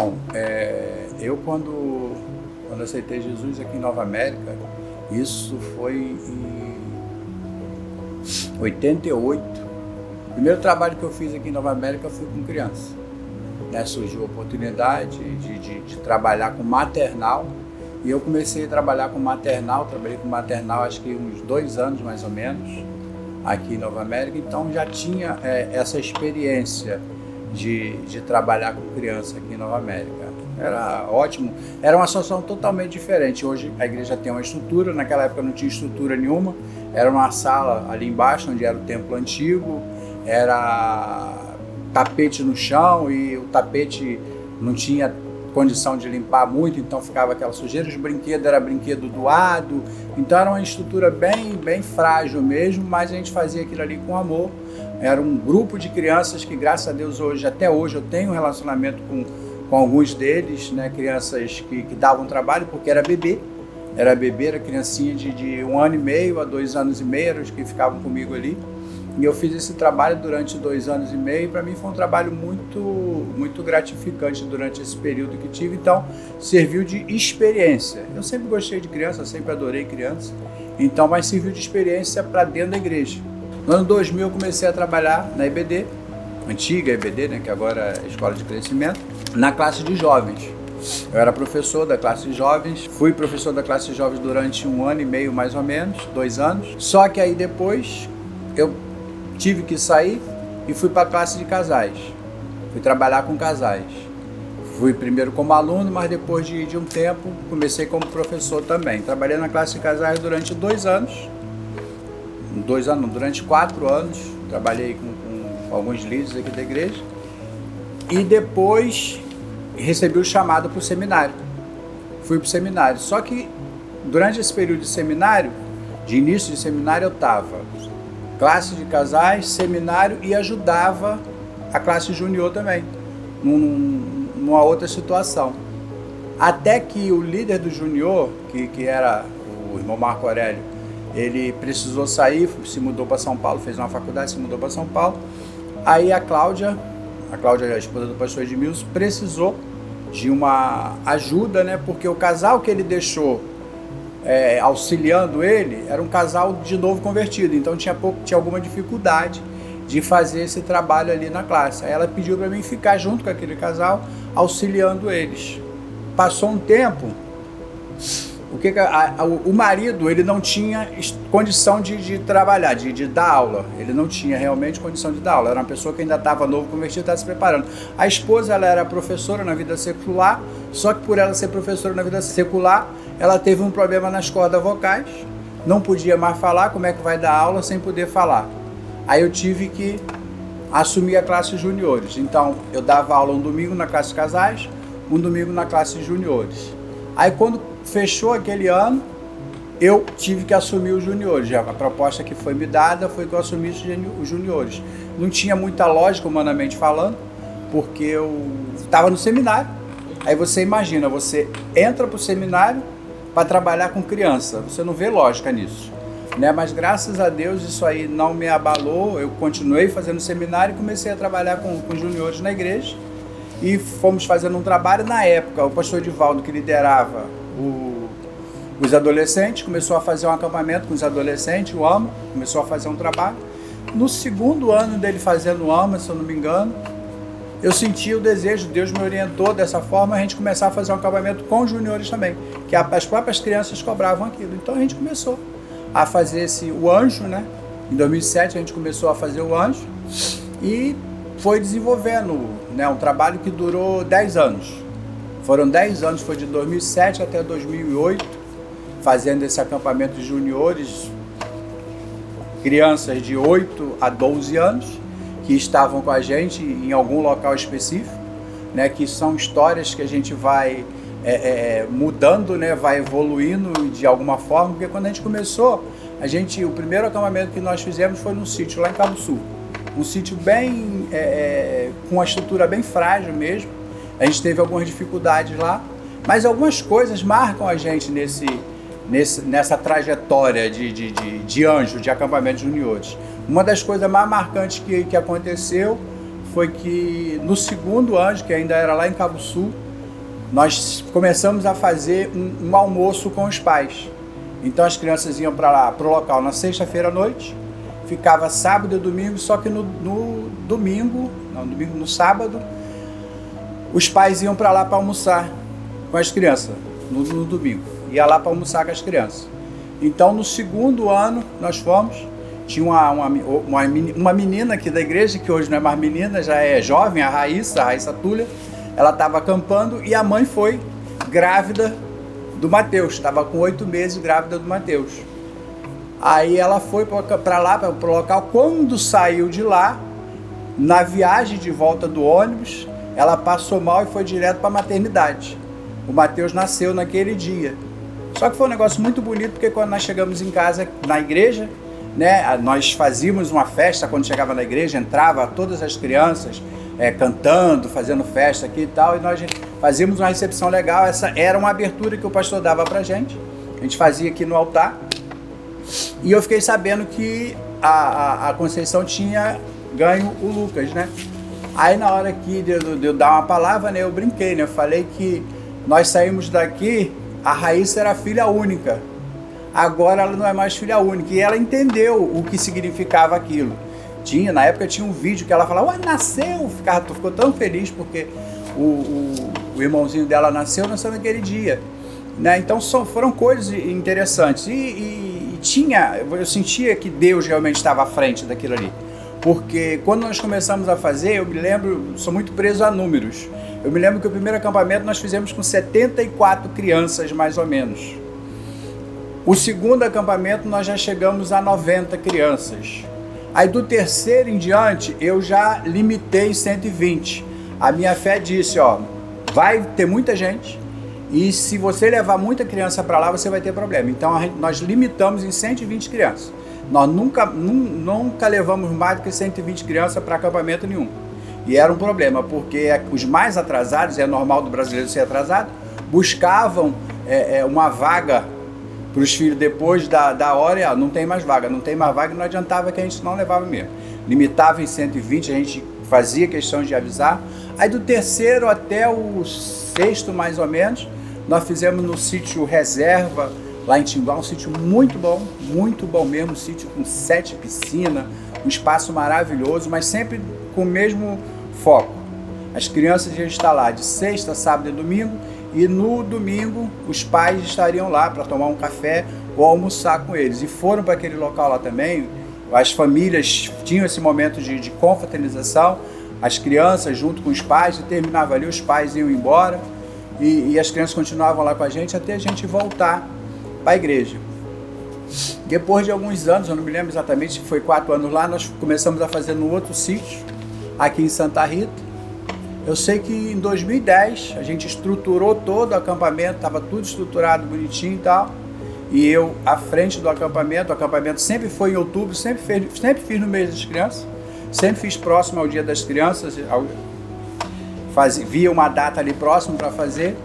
Bom, eu quando aceitei Jesus aqui em Nova América, isso foi em 88. O primeiro trabalho que eu fiz aqui em Nova América foi com criança. Surgiu a oportunidade de trabalhar com maternal, e eu comecei a trabalhar com maternal, trabalhei com maternal acho que uns 2 anos mais ou menos, aqui em Nova América, então já tinha essa experiência de trabalhar com criança aqui em Nova América. Era ótimo, era uma situação totalmente diferente. Hoje a igreja tem uma estrutura, naquela época não tinha estrutura nenhuma, era uma sala ali embaixo, onde era o templo antigo, era tapete no chão e o tapete não tinha condição de limpar muito, então ficava aquela sujeira, os brinquedos era brinquedo doado, então era uma estrutura bem frágil mesmo, mas a gente fazia aquilo ali com amor. Era um grupo de crianças que, graças a Deus, até hoje eu tenho um relacionamento com alguns deles, né, crianças que davam trabalho, porque era bebê, era criancinha de 1 ano e meio a 2 anos e meio, eram os que ficavam comigo ali. E eu fiz esse trabalho durante 2 anos e meio, e para mim foi um trabalho muito gratificante durante esse período que tive, então serviu de experiência. Eu sempre gostei de criança, sempre adorei criança, então, mas serviu de experiência para dentro da igreja. No ano 2000 eu comecei a trabalhar na EBD, antiga EBD, né, que agora é Escola de Crescimento, na classe de jovens. Eu era professor da classe de jovens, fui professor da classe de jovens durante 1 ano e meio mais ou menos, 2 anos, só que aí depois eu tive que sair e fui para a classe de casais. Fui trabalhar com casais. Fui primeiro como aluno, mas depois de um tempo comecei como professor também. Trabalhei na classe de casais durante 2 anos. Durante 4 anos. Trabalhei com alguns líderes aqui da igreja. E depois recebi o chamado para o seminário. Fui para o seminário. Só que durante esse período de seminário, de início de seminário, eu estava classe de casais, seminário, e ajudava a classe júnior também, numa outra situação. Até que o líder do júnior, que era o irmão Marco Aurélio, ele precisou sair, se mudou para São Paulo, fez uma faculdade, se mudou para São Paulo. Aí a Cláudia, a esposa do pastor Edmilson, precisou de uma ajuda, né? Porque o casal que ele deixou auxiliando ele, era um casal de novo convertido, então tinha alguma dificuldade de fazer esse trabalho ali na classe. Aí ela pediu para mim ficar junto com aquele casal, auxiliando eles. Passou um tempo, o marido, ele não tinha condição de trabalhar, de dar aula, ele não tinha realmente condição de dar aula, era uma pessoa que ainda estava novo convertido, estava se preparando. A esposa, ela era professora na vida secular, só que por ela ser professora na vida secular, ela teve um problema nas cordas vocais, não podia mais falar. Como é que vai dar aula sem poder falar? Aí eu tive que assumir a classe juniores. Então, eu dava aula um domingo na classe casais, um domingo na classe juniores. Aí, quando fechou aquele ano, eu tive que assumir os juniores. A proposta que foi me dada foi que eu assumisse os juniores. Não tinha muita lógica, humanamente falando, porque eu estava no seminário. Aí você imagina, você entra para o seminário para trabalhar com criança, você não vê lógica nisso, né? Mas graças a Deus isso aí não me abalou, eu continuei fazendo seminário e comecei a trabalhar com juniores na igreja, e fomos fazendo um trabalho. Na época, o pastor Edivaldo, que liderava os adolescentes, começou a fazer um acampamento com os adolescentes, o AMA, começou a fazer um trabalho. No 2º ano dele fazendo o AMA, se eu não me engano, eu senti o desejo, Deus me orientou dessa forma, a gente começar a fazer um acampamento com os juniores também, que as próprias crianças cobravam aquilo. Então a gente começou a fazer o anjo, né? Em 2007 a gente começou a fazer o anjo e foi desenvolvendo, né, um trabalho que durou 10 anos. Foram 10 anos, foi de 2007 até 2008, fazendo esse acampamento de juniores, crianças de 8 a 12 anos, que estavam com a gente em algum local específico, né, que são histórias que a gente vai mudando, né, vai evoluindo de alguma forma, porque quando a gente começou, o primeiro acampamento que nós fizemos foi num sítio lá em Cabo Sul, um sítio bem, com uma estrutura bem frágil mesmo. A gente teve algumas dificuldades lá, mas algumas coisas marcam a gente nessa trajetória de anjo, de acampamento juniores. Uma das coisas mais marcantes que aconteceu foi que no 2º anjo, que ainda era lá em Cabo Sul, nós começamos a fazer um almoço com os pais. Então as crianças iam para lá, para o local na sexta-feira à noite, ficava sábado e domingo, só que no sábado, os pais iam para lá para almoçar com as crianças, no domingo. Ia lá para almoçar com as crianças. Então no segundo ano nós fomos, tinha uma menina aqui da igreja, que hoje não é mais menina, já é jovem, a Raíssa Túlia, ela estava acampando e a mãe foi grávida do Mateus, estava com 8 meses grávida do Mateus. Aí ela foi para lá, para o local. Quando saiu de lá, na viagem de volta do ônibus, ela passou mal e foi direto para a maternidade. O Mateus nasceu naquele dia. Só que foi um negócio muito bonito, porque quando nós chegamos em casa, na igreja, né, nós fazíamos uma festa. Quando chegava na igreja, entrava todas as crianças cantando, fazendo festa aqui e tal, e nós fazíamos uma recepção legal. Essa era uma abertura que o pastor dava pra gente, a gente fazia aqui no altar. E eu fiquei sabendo que a Conceição tinha ganho o Lucas, né? Aí na hora que de eu dar uma palavra, né, eu brinquei, né? Eu falei que nós saímos daqui, a Raíssa era filha única. Agora ela não é mais filha única. E ela entendeu o que significava aquilo. Na época tinha um vídeo que ela falava, nasceu! Ficou tão feliz porque o irmãozinho dela nasceu naquele dia. Né? Então foram coisas interessantes. Eu sentia que Deus realmente estava à frente daquilo ali. Porque quando nós começamos a fazer, eu me lembro, sou muito preso a números. Eu me lembro que o primeiro acampamento nós fizemos com 74 crianças, mais ou menos. O segundo acampamento nós já chegamos a 90 crianças. Aí do terceiro em diante, eu já limitei 120. A minha fé disse, vai ter muita gente, e se você levar muita criança para lá, você vai ter problema. Então nós limitamos em 120 crianças. Nós nunca levamos mais do que 120 crianças para acampamento nenhum. E era um problema, porque os mais atrasados, é normal do brasileiro ser atrasado, buscavam uma vaga para os filhos depois da hora, não tem mais vaga, e não adiantava, que a gente não levava mesmo. Limitava em 120, a gente fazia questão de avisar. Aí do terceiro até o sexto, mais ou menos, nós fizemos no sítio Reserva, lá em Timbá, um sítio muito bom mesmo, um sítio com 7 piscinas, um espaço maravilhoso, mas sempre com o mesmo foco. As crianças iam estar lá de sexta, sábado e domingo, e no domingo os pais estariam lá para tomar um café ou almoçar com eles. E foram para aquele local lá também, as famílias tinham esse momento de confraternização, as crianças junto com os pais, e terminava ali, os pais iam embora, e as crianças continuavam lá com a gente até a gente voltar para a igreja. Depois de alguns anos, eu não me lembro exatamente se foi 4 anos lá, nós começamos a fazer no outro sítio, aqui em Santa Rita. Eu sei que em 2010 a gente estruturou todo o acampamento, estava tudo estruturado, bonitinho e tal. E eu, à frente do acampamento, o acampamento sempre foi em outubro, sempre fiz no mês das crianças, sempre fiz próximo ao dia das crianças, via uma data ali próximo para fazer.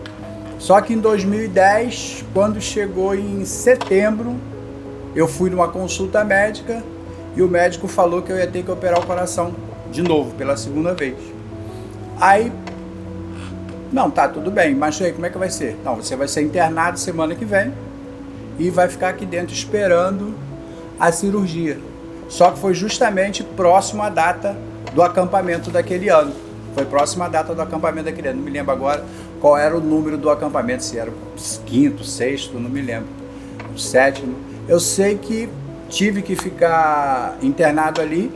Só que em 2010, quando chegou em setembro, eu fui numa consulta médica e o médico falou que eu ia ter que operar o coração de novo, pela segunda vez. Aí, não, tá tudo bem, mas aí como é que vai ser? Não, você vai ser internado semana que vem e vai ficar aqui dentro esperando a cirurgia. Só que foi justamente próximo à data do acampamento daquele ano. Foi próxima à data do acampamento daquele ano. Não me lembro agora qual era o número do acampamento, se era o 5º, 6º, não me lembro. O 7º. Eu sei que tive que ficar internado ali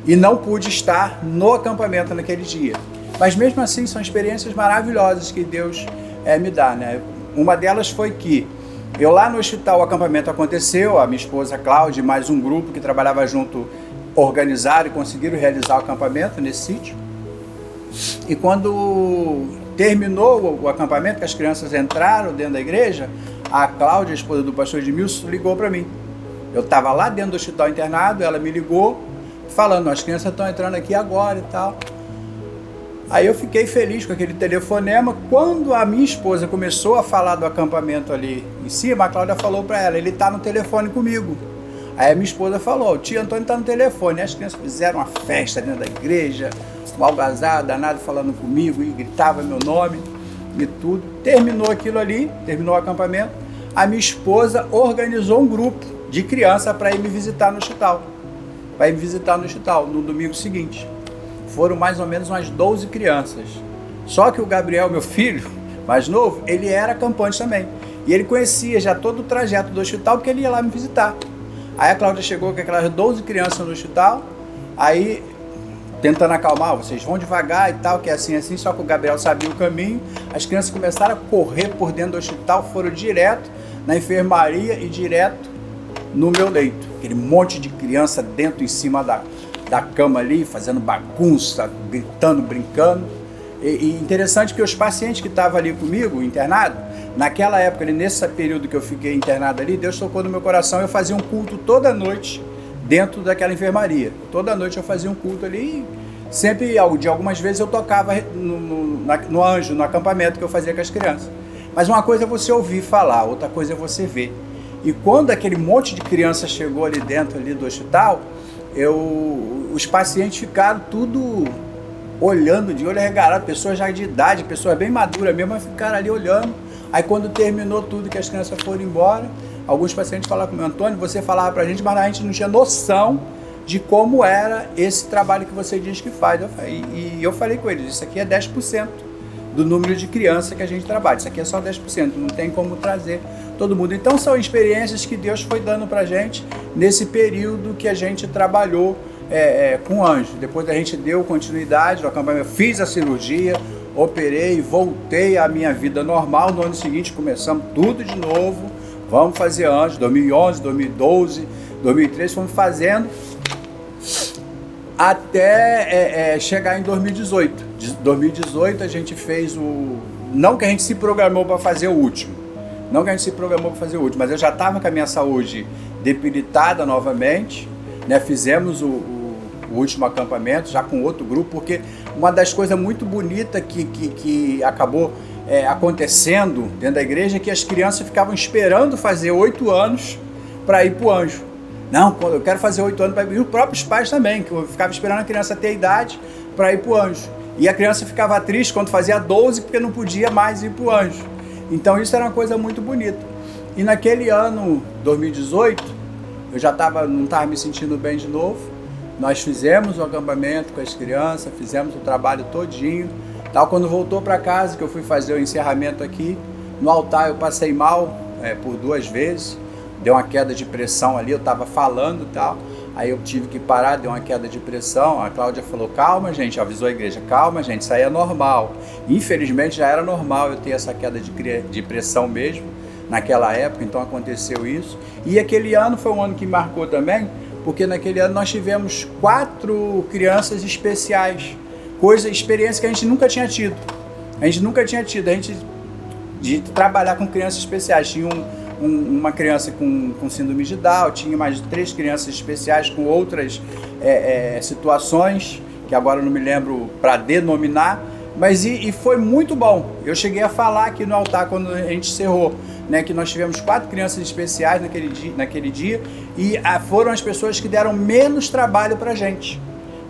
e não pude estar no acampamento naquele dia. Mas mesmo assim são experiências maravilhosas que Deus me dá, né? Uma delas foi que eu lá no hospital, o acampamento aconteceu, a minha esposa Cláudia e mais um grupo que trabalhava junto organizaram e conseguiram realizar o acampamento nesse sítio. E quando terminou o acampamento, que as crianças entraram dentro da igreja, a Cláudia, a esposa do pastor Edmilson, ligou para mim. Eu estava lá dentro do hospital internado, ela me ligou falando, as crianças estão entrando aqui agora e tal. Aí eu fiquei feliz com aquele telefonema. Quando a minha esposa começou a falar do acampamento ali em cima, a Cláudia falou para ela, ele está no telefone comigo. Aí a minha esposa falou, o tio Antônio está no telefone. As crianças fizeram uma festa dentro da igreja, um algazarra danado falando comigo e gritava meu nome. e tudo. Terminou aquilo ali, terminou o acampamento. A minha esposa organizou um grupo de criança para ir me visitar no hospital. No domingo seguinte. Foram mais ou menos umas 12 crianças. Só que o Gabriel, meu filho, mais novo, ele era acampante também. E ele conhecia já todo o trajeto do hospital, porque ele ia lá me visitar. Aí a Cláudia chegou com aquelas 12 crianças no hospital, aí tentando acalmar, vocês vão devagar e tal, que é assim, só que o Gabriel sabia o caminho. As crianças começaram a correr por dentro do hospital, foram direto na enfermaria e direto no meu leito. Aquele monte de criança dentro, em cima da cama ali, fazendo bagunça, gritando, brincando. E interessante que os pacientes que estavam ali comigo, internado, naquela época, nesse período que eu fiquei internado ali, Deus tocou no meu coração. Eu fazia um culto toda noite dentro daquela enfermaria. Toda noite eu fazia um culto ali. Sempre, de algumas vezes, eu tocava no Anjo, no acampamento que eu fazia com as crianças. Mas uma coisa é você ouvir falar, outra coisa é você ver. E quando aquele monte de crianças chegou ali dentro ali do hospital, os pacientes ficaram tudo olhando, de olho arregalado, pessoas já de idade, pessoas bem maduras mesmo, ficaram ali olhando. Aí quando terminou tudo, que as crianças foram embora, alguns pacientes falaram comigo: Antônio, você falava pra gente, mas a gente não tinha noção de como era esse trabalho que você diz que faz. Eu falei com eles: isso aqui é 10% do número de crianças que a gente trabalha, isso aqui é só 10%, não tem como trazer todo mundo. Então são experiências que Deus foi dando pra gente nesse período que a gente trabalhou com Anjo. Depois a gente deu continuidade no acampamento, fiz a cirurgia, operei, voltei à minha vida normal. No ano seguinte começamos tudo de novo, vamos fazer Anjo, 2011, 2012, 2013, fomos fazendo até chegar em 2018. 2018 a gente fez não que a gente se programou para fazer o último, mas eu já estava com a minha saúde debilitada novamente, né? Fizemos o último acampamento já com outro grupo, porque uma das coisas muito bonitas que acabou acontecendo dentro da igreja é que as crianças ficavam esperando fazer 8 anos para ir para o Anjo. Não, eu quero fazer 8 anos para ir. E os próprios pais também, que eu ficava esperando a criança ter idade para ir para o Anjo. E a criança ficava triste quando fazia 12 porque não podia mais ir para o Anjo. Então isso era uma coisa muito bonita. E naquele ano, 2018, eu já não estava me sentindo bem de novo. Nós fizemos o acampamento com as crianças, fizemos o trabalho todinho. Quando voltou para casa, que eu fui fazer o encerramento aqui, no altar eu passei mal por 2 vezes. Deu uma queda de pressão ali, eu estava falando e tal. Aí eu tive que parar, deu uma queda de pressão. A Cláudia falou: calma, gente, avisou a igreja: calma, gente, isso aí é normal. Infelizmente já era normal eu ter essa queda de pressão mesmo naquela época, então aconteceu isso. E aquele ano foi um ano que marcou também, porque naquele ano nós tivemos 4 crianças especiais, experiência que a gente nunca tinha tido. De trabalhar com crianças especiais. Tinha uma criança com síndrome de Down, tinha mais 3 crianças especiais com outras situações, que agora eu não me lembro para denominar, mas e foi muito bom. Eu cheguei a falar aqui no altar quando a gente encerrou, né, que nós tivemos 4 crianças especiais naquele dia e foram as pessoas que deram menos trabalho para a gente.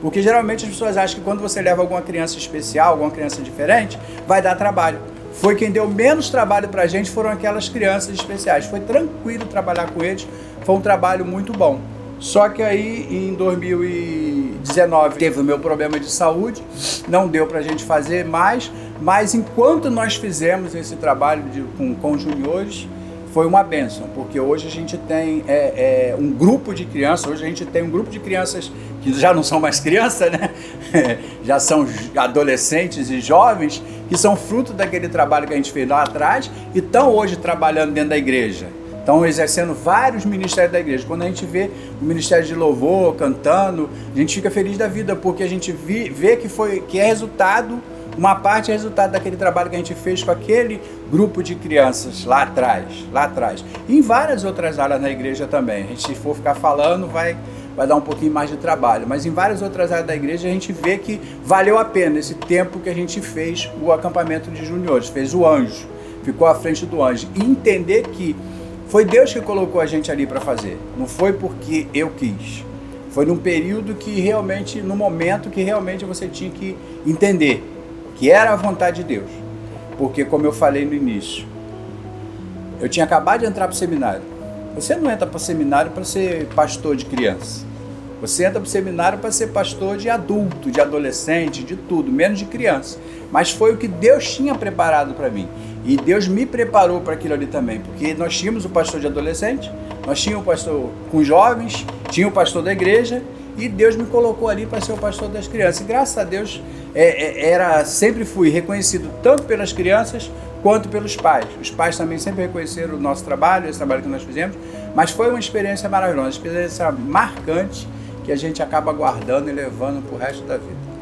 Porque geralmente as pessoas acham que quando você leva alguma criança especial, alguma criança diferente, vai dar trabalho. Foi quem deu menos trabalho pra gente, foram aquelas crianças especiais. Foi tranquilo trabalhar com eles, foi um trabalho muito bom. Só que aí em 2019 teve o meu problema de saúde, não deu pra gente fazer mais, mas enquanto nós fizemos esse trabalho com juniores, foi uma bênção, porque hoje a gente tem um grupo de crianças, que já não são mais crianças, né? Já são adolescentes e jovens, que são fruto daquele trabalho que a gente fez lá atrás e estão hoje trabalhando dentro da igreja. Estão exercendo vários ministérios da igreja. Quando a gente vê o ministério de louvor, cantando, a gente fica feliz da vida, porque a gente vê que é resultado, uma parte é resultado daquele trabalho que a gente fez com aquele grupo de crianças lá atrás. E em várias outras áreas na igreja também. A gente, se for ficar falando, vai dar um pouquinho mais de trabalho. Mas em várias outras áreas da igreja a gente vê que valeu a pena esse tempo que a gente fez o acampamento de juniores, fez o Anjo, ficou à frente do Anjo. E entender que foi Deus que colocou a gente ali para fazer. Não foi porque eu quis. Foi num período que realmente, no momento que realmente você tinha que entender que era a vontade de Deus. Porque, como eu falei no início, eu tinha acabado de entrar para o seminário. Você não entra para o seminário para ser pastor de criança. Você entra para o seminário para ser pastor de adulto, de adolescente, de tudo, menos de criança. Mas foi o que Deus tinha preparado para mim. E Deus me preparou para aquilo ali também. Porque nós tínhamos o pastor de adolescente, nós tínhamos o pastor com jovens, tinha o pastor da igreja, e Deus me colocou ali para ser o pastor das crianças. E graças a Deus, sempre fui reconhecido tanto pelas crianças quanto pelos pais. Os pais também sempre reconheceram o nosso trabalho, esse trabalho que nós fizemos, mas foi uma experiência maravilhosa, uma experiência marcante que a gente acaba guardando e levando para o resto da vida.